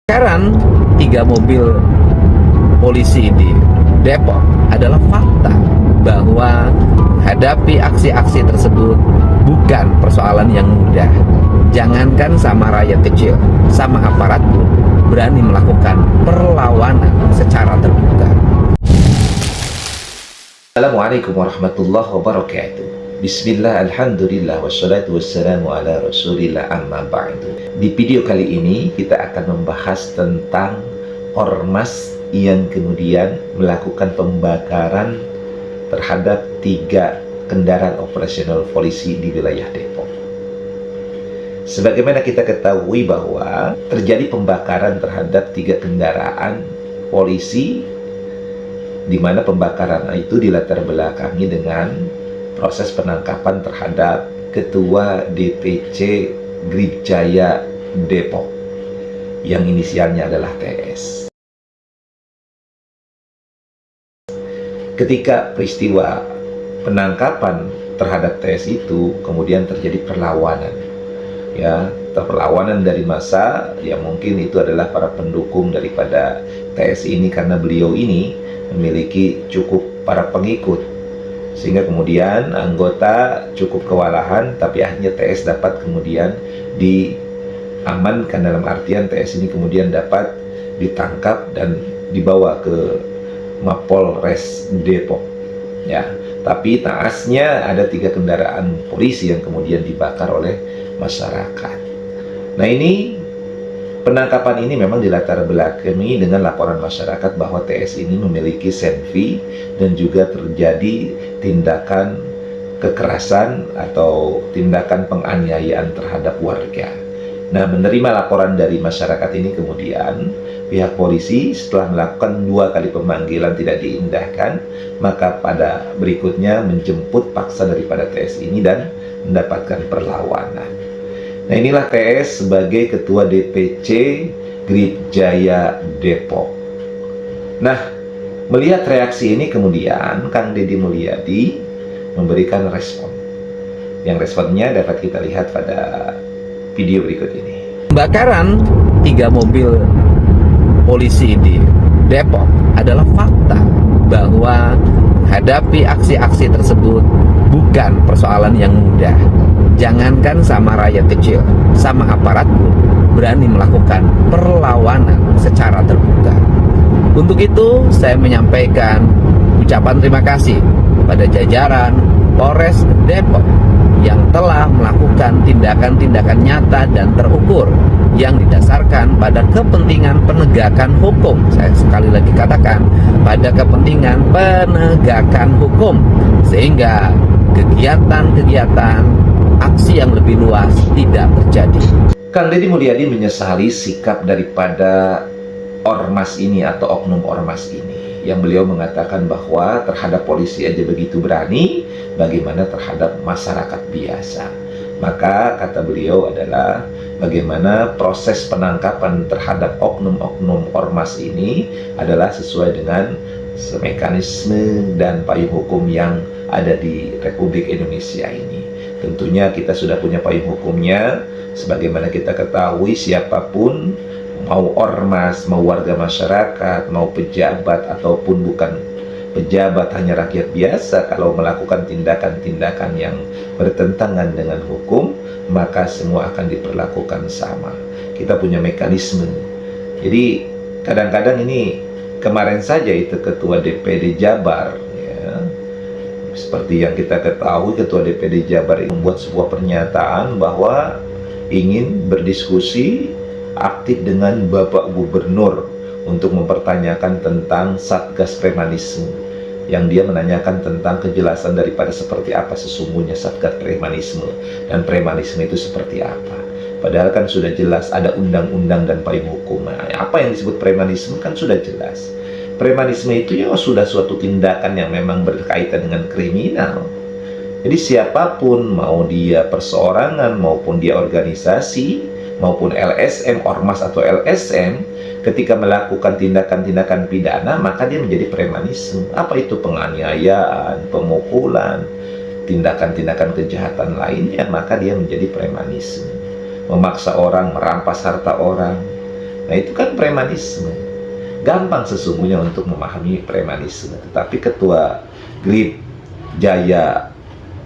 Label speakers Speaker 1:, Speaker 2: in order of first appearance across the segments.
Speaker 1: Sekarang 3 mobil polisi di Depok adalah fakta bahwa hadapi aksi-aksi tersebut bukan persoalan yang mudah. Jangankan sama rakyat kecil, sama aparat pun berani melakukan perlawanan secara terbuka.
Speaker 2: Assalamualaikum warahmatullahi wabarakatuh. Bismillah, alhamdulillah, wassalatu wassalamu ala rasulillah, amma ba'du. Di video kali ini kita akan membahas tentang ormas yang kemudian melakukan pembakaran terhadap 3 kendaraan operasional polisi di wilayah Depok. Sebagaimana kita ketahui bahwa terjadi pembakaran terhadap 3 kendaraan polisi, di mana pembakaran itu dilatar belakangi dengan proses penangkapan terhadap Ketua DPC Gribjaya Depok yang inisialnya adalah TS. Ketika peristiwa penangkapan terhadap TS itu, kemudian terjadi perlawanan. Perlawanan dari massa, ya mungkin itu adalah para pendukung daripada TS ini, karena beliau ini memiliki cukup para pengikut, sehingga kemudian anggota cukup kewalahan, tapi akhirnya TS dapat kemudian diamankan, dalam artian TS ini kemudian dapat ditangkap dan dibawa ke Mapolres Depok. Tapi naasnya ada 3 kendaraan polisi yang kemudian dibakar oleh masyarakat. Nah, ini penangkapan ini memang dilatar belakangi dengan laporan masyarakat bahwa TS ini memiliki senpi dan juga terjadi tindakan kekerasan atau tindakan penganiayaan terhadap warga. Nah, menerima laporan dari masyarakat ini, kemudian pihak polisi setelah melakukan 2 kali pemanggilan tidak diindahkan, maka pada berikutnya menjemput paksa daripada TS ini dan mendapatkan perlawanan. Nah, inilah TS sebagai Ketua DPC Gribjaya Depok. Nah, melihat reaksi ini, kemudian Kang Deddy Mulyadi memberikan respon. Yang responnya dapat kita lihat pada video berikut ini.
Speaker 1: Pembakaran 3 mobil polisi di Depok adalah fakta bahwa hadapi aksi-aksi tersebut bukan persoalan yang mudah. Jangankan sama rakyat kecil, sama aparat pun berani melakukan perlawanan secara terbuka. Untuk itu, saya menyampaikan ucapan terima kasih pada jajaran Polres Depok yang telah melakukan tindakan-tindakan nyata dan terukur yang didasarkan pada kepentingan penegakan hukum. Saya sekali lagi katakan, pada kepentingan penegakan hukum, sehingga kegiatan-kegiatan aksi yang lebih luas tidak terjadi.
Speaker 2: Kang Deddy Mulyadi menyesali sikap daripada ormas ini atau oknum ormas ini, yang beliau mengatakan bahwa terhadap polisi aja begitu berani, bagaimana terhadap masyarakat biasa. Maka kata beliau adalah bagaimana proses penangkapan terhadap oknum-oknum ormas ini adalah sesuai dengan mekanisme dan payung hukum yang ada di Republik Indonesia ini. Tentunya kita sudah punya payung hukumnya. Sebagaimana kita ketahui, siapapun, mau ormas, mau warga masyarakat, mau pejabat ataupun bukan pejabat, hanya rakyat biasa, kalau melakukan tindakan-tindakan yang bertentangan dengan hukum, maka semua akan diperlakukan sama. Kita punya mekanisme. Jadi kadang-kadang ini, kemarin saja itu Ketua DPD Jabar, seperti yang kita ketahui, Ketua DPD Jabar membuat sebuah pernyataan bahwa ingin berdiskusi aktif dengan Bapak Gubernur untuk mempertanyakan tentang Satgas Premanisme, yang dia menanyakan tentang kejelasan daripada seperti apa sesungguhnya Satgas Premanisme dan premanisme itu seperti apa. Padahal kan sudah jelas ada undang-undang dan payung hukum. Nah, apa yang disebut premanisme kan sudah jelas. Premanisme itu ya sudah suatu tindakan yang memang berkaitan dengan kriminal. Jadi siapapun, mau dia perseorangan maupun dia organisasi maupun LSM, ormas atau LSM, ketika melakukan tindakan-tindakan pidana, maka dia menjadi premanisme. Apa itu? Penganiayaan, pemukulan, tindakan-tindakan kejahatan lainnya, maka dia menjadi premanisme. Memaksa orang, merampas harta orang, Nah itu kan premanisme. Gampang sesungguhnya untuk memahami premanisme. Tetapi Ketua GRIP Jaya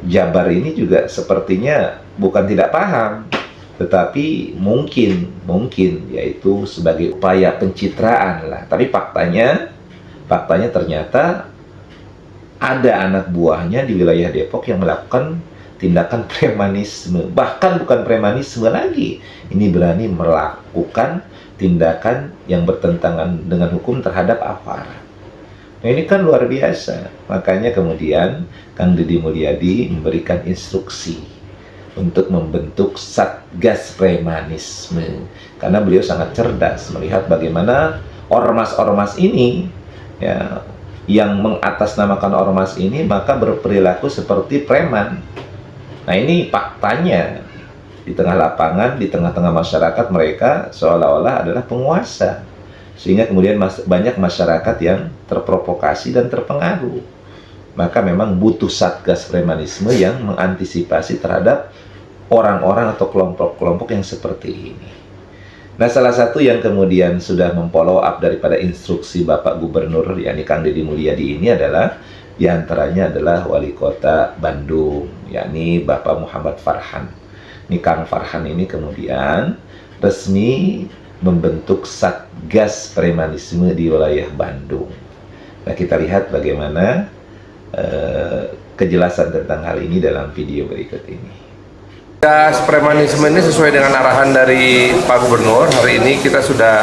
Speaker 2: Jabar ini juga sepertinya bukan tidak paham, tetapi mungkin yaitu sebagai upaya pencitraan lah. Tapi faktanya ternyata ada anak buahnya di wilayah Depok yang melakukan tindakan premanisme. Bahkan bukan premanisme lagi, ini berani melakukan tindakan yang bertentangan dengan hukum terhadap aparat. Nah ini kan luar biasa. Makanya kemudian Kang Deddy Mulyadi memberikan instruksi untuk membentuk Satgas Premanisme. Karena beliau sangat cerdas melihat bagaimana ormas-ormas ini ya, yang mengatasnamakan ormas ini maka berperilaku seperti preman. Nah ini faktanya. Di tengah lapangan, di tengah-tengah masyarakat mereka seolah-olah adalah penguasa. Sehingga kemudian banyak masyarakat yang terprovokasi dan terpengaruh. Maka memang butuh Satgas Premanisme yang mengantisipasi terhadap orang-orang atau kelompok-kelompok yang seperti ini. Nah, salah satu yang kemudian sudah memfollow up daripada instruksi Bapak Gubernur, yakni Kang Deddy Mulyadi ini adalah, diantaranya adalah Wali Kota Bandung, yakni Bapak Muhammad Farhan. Ini Kang Farhan ini kemudian resmi membentuk Satgas Premanisme di wilayah Bandung. Nah, kita lihat bagaimana kejelasan tentang hal ini dalam video berikut ini.
Speaker 3: Satgas Premanisme ini sesuai dengan arahan dari Pak Gubernur. Hari ini kita sudah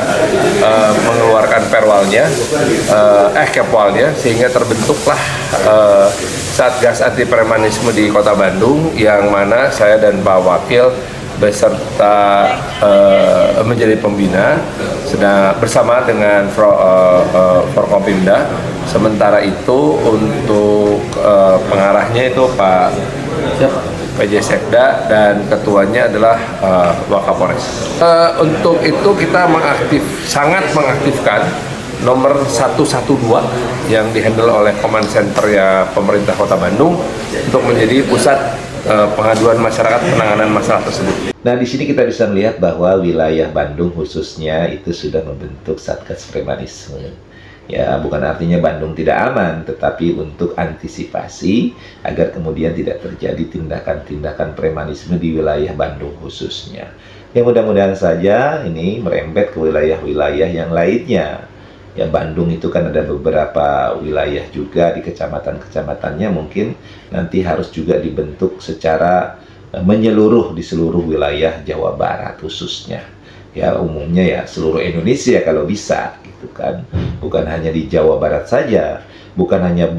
Speaker 3: mengeluarkan kepwalnya, sehingga terbentuklah Satgas Anti Premanisme di Kota Bandung, yang mana saya dan Pak Wakil beserta menjadi pembina bersama dengan Forkompimda. Sementara itu untuk pengarahnya itu Pak PJ Sekda dan ketuanya adalah Wakapolres. Untuk itu kita sangat mengaktifkan nomor 112 yang dihandle oleh Command Center ya pemerintah Kota Bandung untuk menjadi pusat pengaduan masyarakat penanganan masalah tersebut.
Speaker 2: Nah, di sini kita bisa melihat bahwa wilayah Bandung khususnya itu sudah membentuk Satgas Premanisme. Ya, bukan artinya Bandung tidak aman, tetapi untuk antisipasi agar kemudian tidak terjadi tindakan-tindakan premanisme di wilayah Bandung khususnya. Ya, mudah-mudahan saja ini merembet ke wilayah-wilayah yang lainnya. Ya, Bandung itu kan ada beberapa wilayah juga di kecamatan-kecamatannya, mungkin nanti harus juga dibentuk secara menyeluruh di seluruh wilayah Jawa Barat khususnya. Ya, umumnya ya seluruh Indonesia kalau bisa gitu kan, bukan hanya di Jawa Barat saja, bukan hanya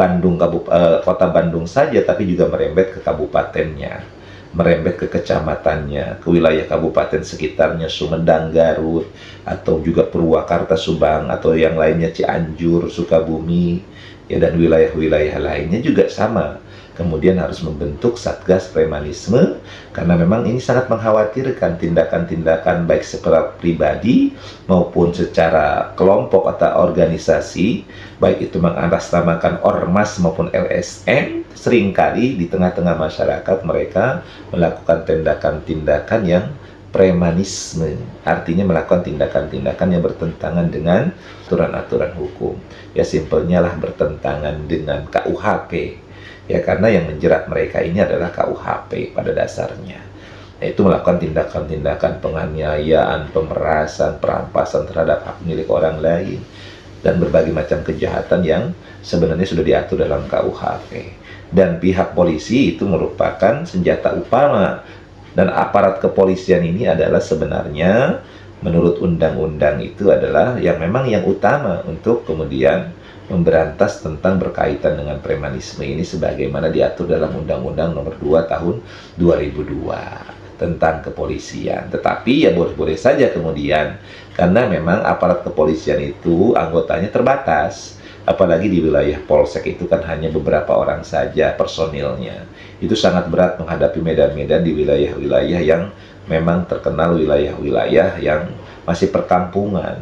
Speaker 2: kota Bandung saja, tapi juga merembet ke kabupatennya, merembet ke kecamatannya, ke wilayah kabupaten sekitarnya, Sumedang, Garut, atau juga Purwakarta, Subang, atau yang lainnya Cianjur, Sukabumi, ya, dan wilayah-wilayah lainnya juga sama. Kemudian harus membentuk Satgas Premanisme, karena memang ini sangat mengkhawatirkan tindakan-tindakan baik secara pribadi maupun secara kelompok atau organisasi, baik itu mengatasnamakan ormas maupun LSM. Seringkali di tengah-tengah masyarakat mereka melakukan tindakan-tindakan yang premanisme, artinya melakukan tindakan-tindakan yang bertentangan dengan aturan-aturan hukum. Ya, simpelnya lah bertentangan dengan KUHP. Ya, karena yang menjerat mereka ini adalah KUHP pada dasarnya. Yaitu melakukan tindakan-tindakan penganiayaan, pemerasan, perampasan terhadap hak milik orang lain, dan berbagai macam kejahatan yang sebenarnya sudah diatur dalam KUHP. Dan pihak polisi itu merupakan senjata utama, dan aparat kepolisian ini adalah sebenarnya menurut undang-undang itu adalah yang memang yang utama untuk kemudian memberantas tentang berkaitan dengan premanisme ini sebagaimana diatur dalam Undang-Undang Nomor 2 Tahun 2002 tentang kepolisian. Tetapi ya boleh-boleh saja kemudian, karena memang aparat kepolisian itu anggotanya terbatas, apalagi di wilayah Polsek itu kan hanya beberapa orang saja personilnya. Itu sangat berat menghadapi medan-medan di wilayah-wilayah yang memang terkenal wilayah-wilayah yang masih perkampungan,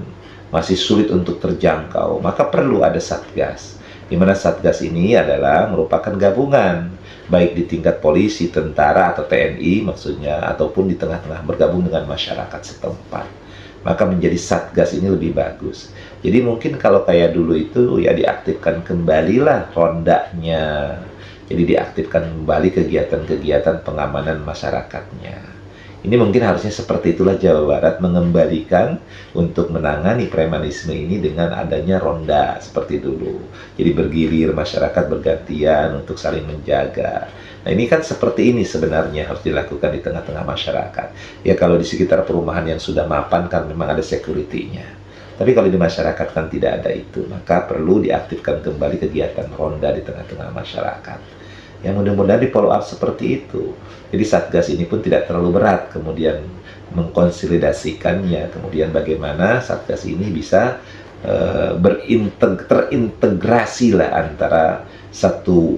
Speaker 2: masih sulit untuk terjangkau. Maka perlu ada Satgas, di mana Satgas ini adalah merupakan gabungan baik di tingkat polisi, tentara atau TNI maksudnya, ataupun di tengah-tengah bergabung dengan masyarakat setempat. maka menjadi satgas ini lebih bagus. Jadi mungkin kalau kayak dulu itu ya diaktifkan kembalilah rondanya. Jadi diaktifkan kembali kegiatan-kegiatan pengamanan masyarakatnya. Ini mungkin harusnya seperti itulah Jawa Barat mengembalikan untuk menangani premanisme ini dengan adanya ronda seperti dulu. Jadi bergilir, masyarakat bergantian untuk saling menjaga. Nah ini kan seperti ini sebenarnya harus dilakukan di tengah-tengah masyarakat. Ya kalau di sekitar perumahan yang sudah mapan kan memang ada security-nya. Tapi kalau di masyarakat kan tidak ada itu, maka perlu diaktifkan kembali kegiatan ronda di tengah-tengah masyarakat. Yang mudah-mudahan di follow up seperti itu. Jadi Satgas ini pun tidak terlalu berat, kemudian mengkonsolidasikannya, kemudian bagaimana Satgas ini bisa terintegrasi lah antara satu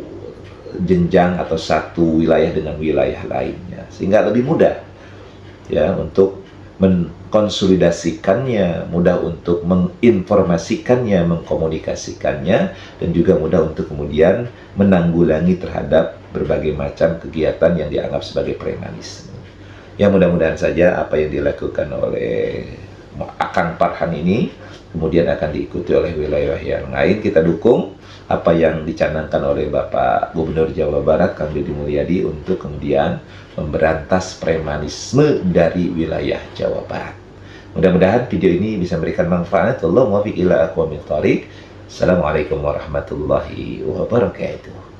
Speaker 2: jenjang atau satu wilayah dengan wilayah lainnya, sehingga lebih mudah ya untuk mengkonsolidasikannya, mudah untuk menginformasikannya, mengkomunikasikannya, dan juga mudah untuk kemudian menanggulangi terhadap berbagai macam kegiatan yang dianggap sebagai premanisme. Ya mudah-mudahan saja apa yang dilakukan oleh Akang Farhan ini kemudian akan diikuti oleh wilayah yang lain. Kita dukung apa yang dicanangkan oleh Bapak Gubernur Jawa Barat Kang Deddy Mulyadi untuk kemudian memberantas premanisme dari wilayah Jawa Barat. Mudah-mudahan video ini bisa memberikan manfaat. Allahumma muwaffiq ila aqwamit thoriq. Assalamualaikum warahmatullahi wabarakatuh.